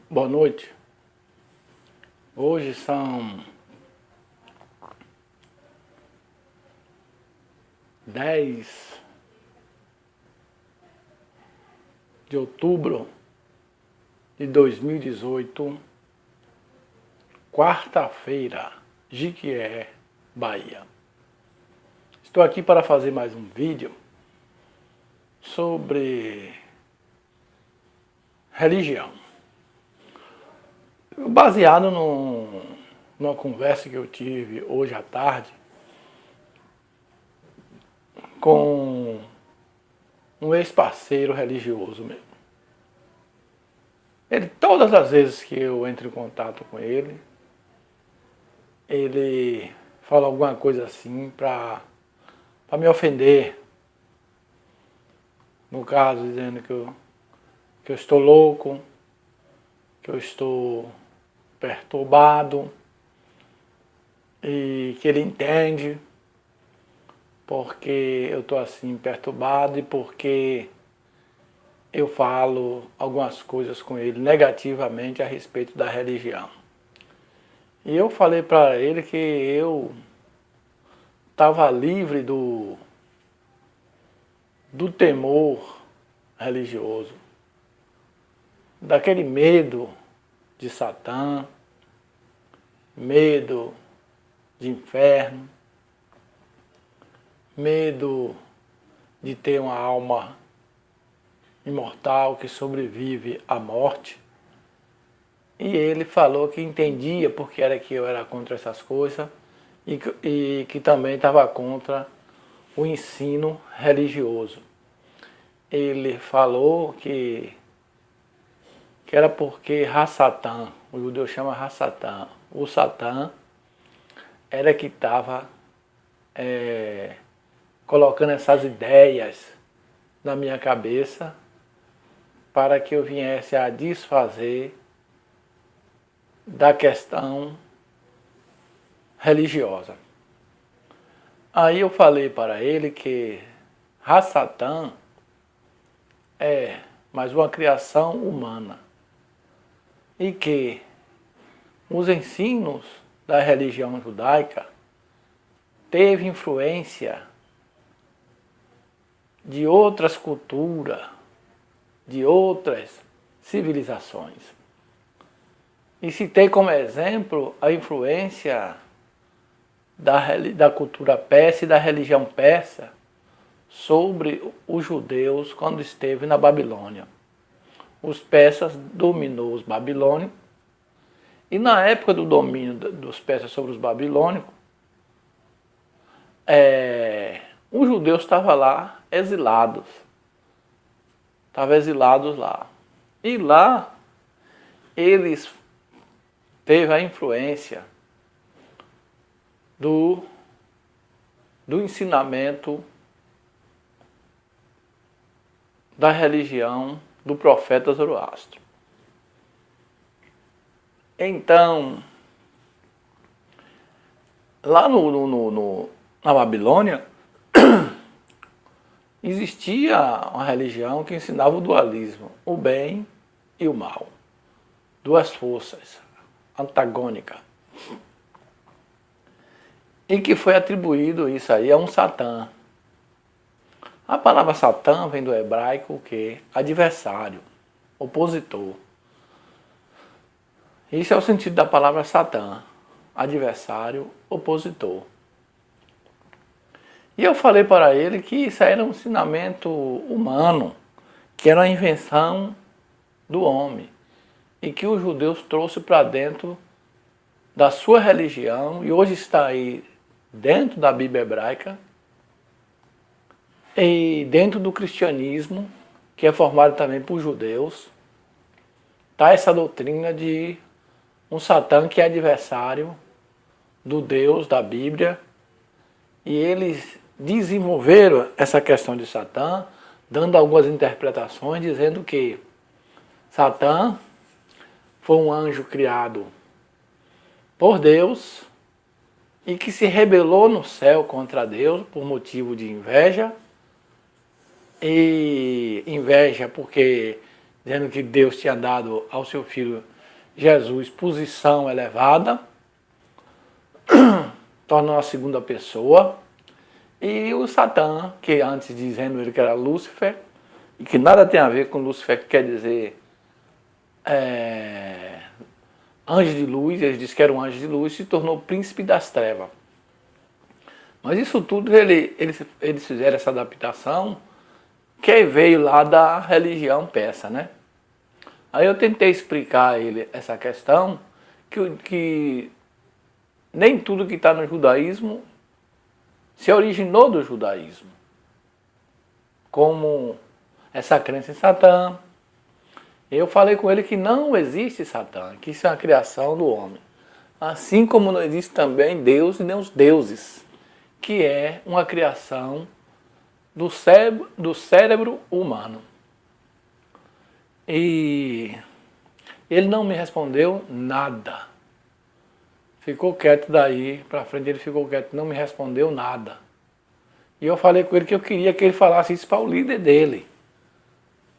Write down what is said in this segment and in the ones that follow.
Boa noite. Hoje são 10 de outubro de 2018, quarta-feira, Jiquié, Bahia. Estou aqui para fazer mais um vídeo sobre religião. Baseado numa conversa que eu tive hoje à tarde com um ex-parceiro religioso mesmo. Todas as vezes que eu entro em contato com ele fala alguma coisa assim para me ofender. No caso, dizendo que eu estou louco, que eu estou perturbado, e que ele entende porque eu estou assim perturbado e porque eu falo algumas coisas com ele negativamente a respeito da religião. E eu falei para ele que eu estava livre do temor religioso, daquele medo de Satã, medo de inferno, medo de ter uma alma imortal que sobrevive à morte. E ele falou que entendia porque era que eu era contra essas coisas e que também estava contra o ensino religioso. Ele falou que era porque Rassatã, o judeu chama Rassatã, o Satã era que estava colocando essas ideias na minha cabeça para que eu viesse a desfazer da questão religiosa. Aí eu falei para ele que Rassatã é mais uma criação humana e que os ensinos da religião judaica teve influência de outras culturas, de outras civilizações. E citei como exemplo a influência da cultura persa e da religião persa sobre os judeus quando esteve na Babilônia. Os persas dominou os babilônicos e na época do domínio dos persas sobre os babilônicos, os judeus estavam lá exilados. Estavam exilados lá. E lá eles teve a influência do ensinamento da religião do profeta Zoroastro. Então, lá na Babilônia, existia uma religião que ensinava o dualismo, o bem e o mal. Duas forças antagônicas. E que foi atribuído isso aí a um Satã. A palavra Satã vem do hebraico o quê? Adversário, opositor. Isso é o sentido da palavra Satã, adversário, opositor. E eu falei para ele que isso era um ensinamento humano, que era uma invenção do homem, e que os judeus trouxeram para dentro da sua religião, e hoje está aí dentro da Bíblia hebraica, e dentro do cristianismo, que é formado também por judeus, está essa doutrina de um Satã que é adversário do Deus da Bíblia, e eles desenvolveram essa questão de Satã, dando algumas interpretações, dizendo que Satã foi um anjo criado por Deus e que se rebelou no céu contra Deus por motivo de inveja. E inveja porque dizendo que Deus tinha dado ao seu filho Jesus posição elevada, tornou a segunda pessoa, e o Satã, que antes dizendo ele que era Lúcifer, e que nada tem a ver com Lúcifer, que quer dizer anjo de luz, ele disse que era um anjo de luz, se tornou príncipe das trevas. Mas isso tudo eles fizeram essa adaptação, que veio lá da religião persa, né? Aí eu tentei explicar a ele essa questão, que nem tudo que está no judaísmo se originou do judaísmo. Como essa crença em Satã. Eu falei com ele que não existe Satã, que isso é uma criação do homem. Assim como não existe também Deus e nem os deuses, que é uma criação do cérebro humano. E ele não me respondeu nada. Ficou quieto daí para frente, ele ficou quieto, não me respondeu nada. E eu falei com ele que eu queria que ele falasse isso para o líder dele.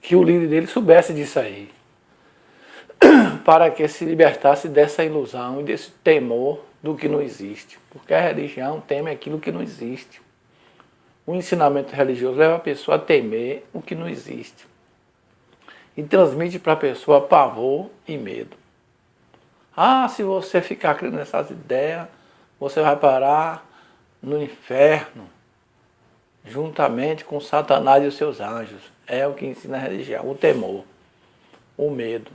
Que o líder dele soubesse disso aí. Para que se libertasse dessa ilusão e desse temor do que não existe. Porque a religião teme aquilo que não existe. O ensinamento religioso leva a pessoa a temer o que não existe. E transmite para a pessoa pavor e medo. Ah, se você ficar crendo nessas ideias, você vai parar no inferno, juntamente com Satanás e os seus anjos. É o que ensina a religião, o temor, o medo.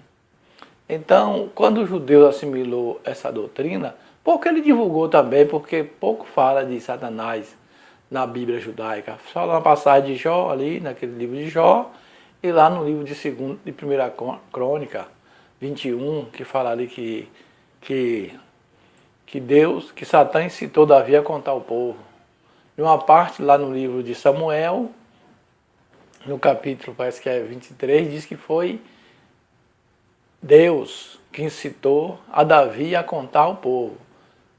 Então, quando o judeu assimilou essa doutrina, pouco ele divulgou também, porque pouco fala de Satanás na Bíblia judaica. Só na passagem de Jó, ali, naquele livro de Jó, e lá no livro de 1 Crônica 21, que fala ali que Deus, que Satã incitou Davi a contar ao povo. E uma parte lá no livro de Samuel, no capítulo, parece que é 23, diz que foi Deus que incitou a Davi a contar ao povo.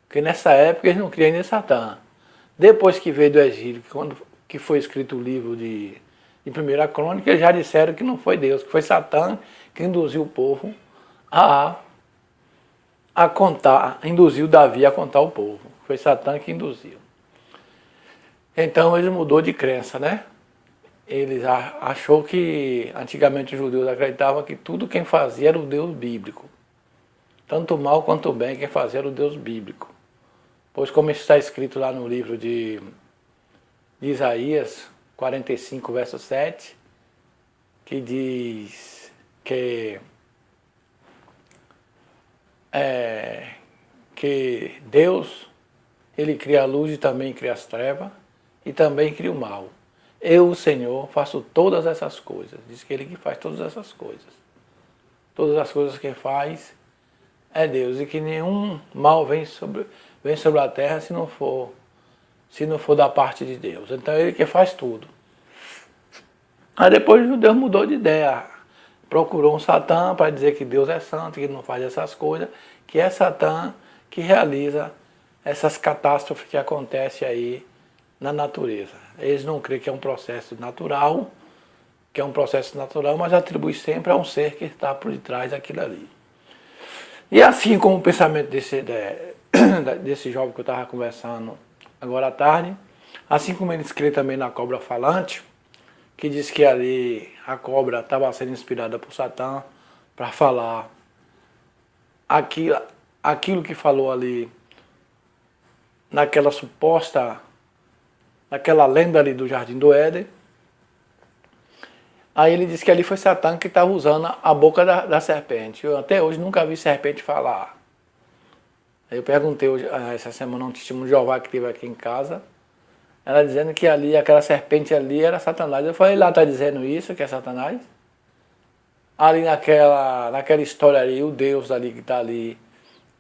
Porque nessa época eles não criam nem Satã. Depois que veio do exílio, quando que foi escrito o livro de 1 Crônica, eles já disseram que não foi Deus, que foi Satã que induziu o povo a contar, induziu Davi a contar ao povo. Foi Satã que induziu. Então ele mudou de crença, né? Ele achou que antigamente os judeus acreditavam que tudo quem fazia era o Deus bíblico. Tanto o mal quanto o bem quem fazia era o Deus bíblico. Pois como está escrito lá no livro de Isaías 45, verso 7, que diz que Deus, ele cria a luz e também cria as trevas, e também cria o mal. Eu, o Senhor, faço todas essas coisas. Diz que ele que faz todas essas coisas. Todas as coisas que faz é Deus, e que nenhum mal vem sobre a terra se não for da parte de Deus. Então ele que faz tudo. Aí depois o judeu mudou de ideia. Procurou um Satã para dizer que Deus é santo, que ele não faz essas coisas, que é Satã que realiza essas catástrofes que acontecem aí na natureza. Eles não creem que é um processo natural, mas atribui sempre a um ser que está por detrás daquilo ali. E assim como o pensamento desse jovem que eu estava conversando agora à tarde, assim como eles creem também na cobra falante, que diz que ali a cobra estava sendo inspirada por Satã para falar aquilo que falou ali naquela lenda ali do Jardim do Éden. Aí ele disse que ali foi Satã que estava usando a boca da serpente. Eu até hoje nunca vi serpente falar. Aí eu perguntei hoje, essa semana um testemunho de Jeová que teve aqui em casa, ela dizendo que ali, aquela serpente ali era Satanás. Eu falei, lá está dizendo isso, que é Satanás? Ali naquela história ali, o Deus ali que está ali,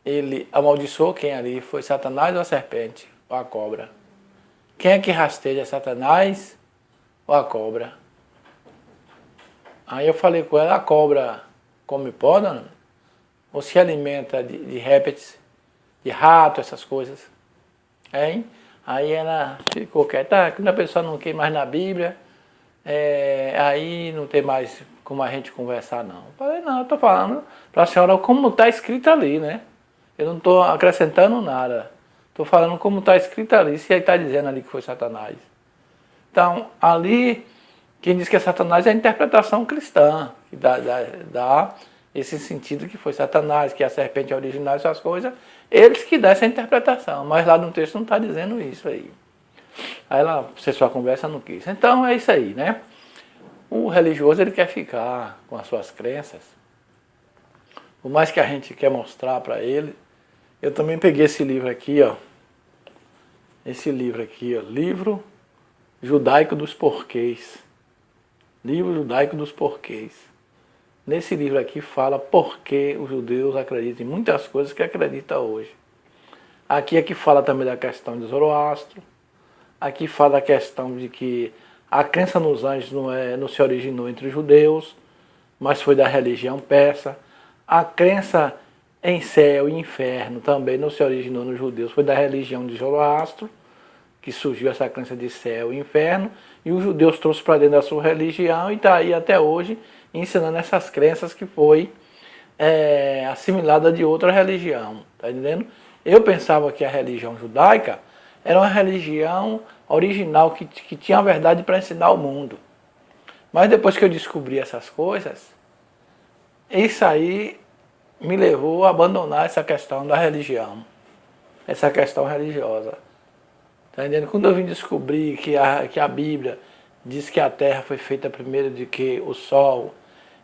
ele amaldiçoou quem ali? Foi Satanás ou a serpente? Ou a cobra? Quem é que rasteja, Satanás ou a cobra? Aí eu falei com ela, a cobra come pó, não? Ou se alimenta de répteis, de rato, essas coisas? Hein? Aí ela ficou quieta, quando a pessoa não quer mais na Bíblia, aí não tem mais como a gente conversar, não. Eu falei, não, eu estou falando para a senhora como está escrito ali, né? Eu não estou acrescentando nada. Estou falando como está escrito ali, se aí está dizendo ali que foi Satanás. Então, ali, quem diz que é Satanás é a interpretação cristã, que dá esse sentido que foi Satanás, que a serpente é original, essas coisas, eles que dão essa interpretação, mas lá no texto não está dizendo isso aí. Aí ela, você sua conversa não quis. Então é isso aí, né? O religioso ele quer ficar com as suas crenças, por mais que a gente quer mostrar para ele. Eu também peguei esse livro aqui, ó. Esse livro aqui, ó, Livro Judaico dos Porquês. Livro Judaico dos Porquês. Nesse livro aqui fala por que os judeus acreditam em muitas coisas que acreditam hoje. Aqui é que fala também da questão de Zoroastro. Aqui fala da questão de que a crença nos anjos não se originou entre os judeus, mas foi da religião persa. A crença em céu e inferno também não se originou nos judeus, foi da religião de Zoroastro, que surgiu essa crença de céu e inferno, e os judeus trouxeram para dentro da sua religião e está aí até hoje ensinando essas crenças que foi assimilada de outra religião. Está entendendo? Eu pensava que a religião judaica era uma religião original que tinha a verdade para ensinar o mundo. Mas depois que eu descobri essas coisas, isso aí me levou a abandonar essa questão da religião, essa questão religiosa. Tá entendendo? Quando eu vim descobrir que a Bíblia diz que a Terra foi feita primeiro do que o Sol,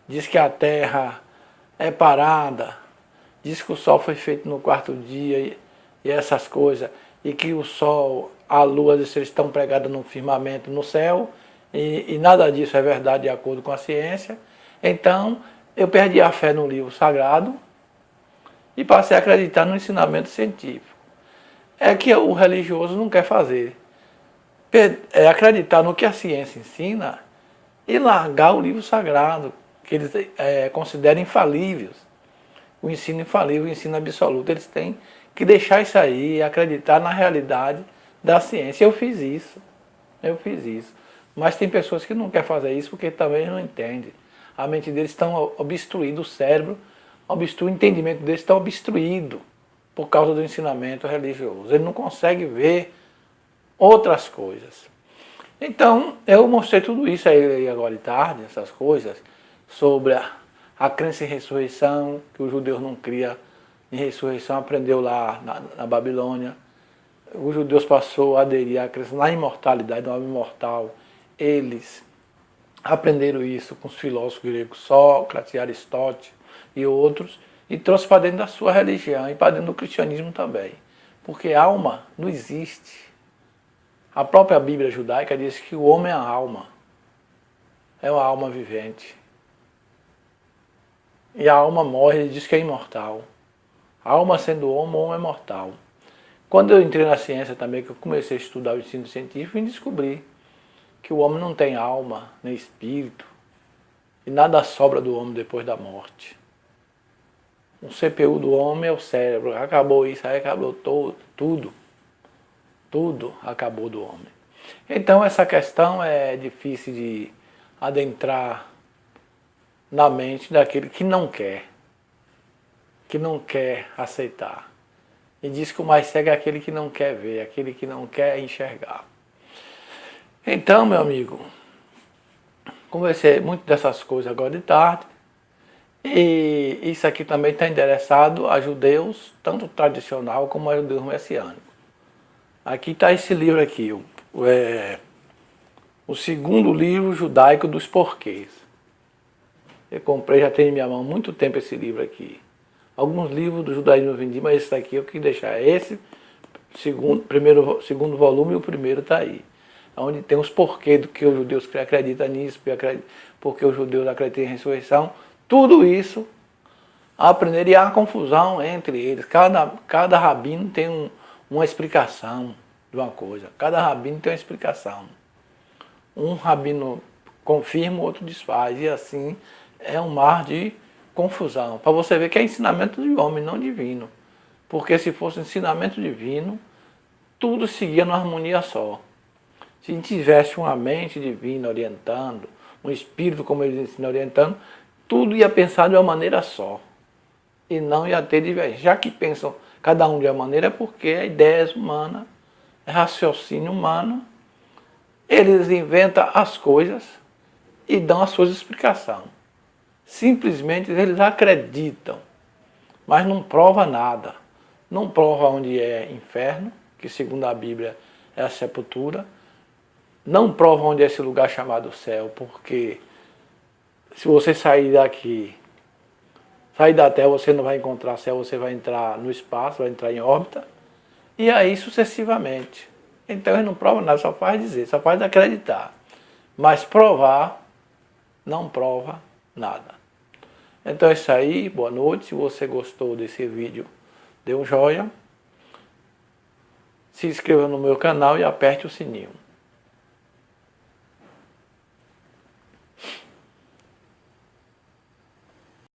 diz que a Terra é parada, diz que o Sol foi feito no quarto dia e essas coisas, e que o Sol, a Lua, as estrelas estão pregadas no firmamento, no céu, e nada disso é verdade de acordo com a ciência. Então, eu perdi a fé no livro sagrado e passei a acreditar no ensinamento científico. É que o religioso não quer fazer. É acreditar no que a ciência ensina e largar o livro sagrado, que eles consideram infalíveis. O ensino infalível, o ensino absoluto. Eles têm que deixar isso aí e acreditar na realidade da ciência. Eu fiz isso. Mas tem pessoas que não querem fazer isso porque também não entendem. A mente deles está obstruída, o cérebro o entendimento deles está obstruído por causa do ensinamento religioso. Ele não consegue ver outras coisas. Então, eu mostrei tudo isso a ele agora de tarde, essas coisas, sobre a crença em ressurreição, que os judeus não criam em ressurreição, aprendeu lá na Babilônia. Os judeus passou a aderir à crença na imortalidade, no homem imortal. Eles aprenderam isso com os filósofos gregos, Sócrates, Aristóteles e outros, e trouxe para dentro da sua religião e para dentro do cristianismo também. Porque alma não existe. A própria Bíblia judaica diz que o homem é a alma. É uma alma vivente. E a alma morre, ele diz que é imortal. A alma sendo homem, o homem é mortal. Quando eu entrei na ciência também, que eu comecei a estudar o ensino científico, e descobri que o homem não tem alma, nem espírito, e nada sobra do homem depois da morte. O CPU do homem é o cérebro. Acabou isso, aí acabou tudo. Tudo acabou do homem. Então essa questão é difícil de adentrar na mente daquele que não quer aceitar. E diz que o mais cego é aquele que não quer ver, aquele que não quer enxergar. Então, meu amigo, conversei muito dessas coisas agora de tarde. E isso aqui também está endereçado a judeus, tanto tradicional como a judeus messiânicos. Aqui está esse livro aqui, o segundo livro judaico dos porquês. Eu comprei, já tem em minha mão há muito tempo esse livro aqui. Alguns livros do judaísmo eu vendi, mas esse daqui eu quis deixar. Esse, segundo volume, e o primeiro está aí. Onde tem os porquês do que os judeus acreditam nisso, porque os judeus acreditam em ressurreição. Tudo isso aprender, e há uma confusão entre eles. Cada rabino tem uma explicação de uma coisa. Cada rabino tem uma explicação. Um rabino confirma, o outro desfaz. E assim é um mar de confusão. Para você ver que é ensinamento de homem, não divino. Porque se fosse ensinamento divino, tudo seguia numa harmonia só. Se tivesse uma mente divina orientando, um espírito, como eles ensinam orientando, tudo ia pensar de uma maneira só. E não ia ter divergência. Já que pensam cada um de uma maneira, é porque a ideia é humana, é raciocínio humano, eles inventam as coisas e dão as suas explicações. Simplesmente eles acreditam, mas não prova nada. Não prova onde é inferno, que segundo a Bíblia é a sepultura. Não prova onde é esse lugar chamado céu, porque se você sair daqui, sair da Terra, você não vai encontrar céu, você vai entrar no espaço, vai entrar em órbita, e aí sucessivamente. Então ele não prova nada, só faz dizer, só faz acreditar. Mas provar, não prova nada. Então é isso aí, boa noite. Se você gostou desse vídeo, dê um joinha, se inscreva no meu canal e aperte o sininho.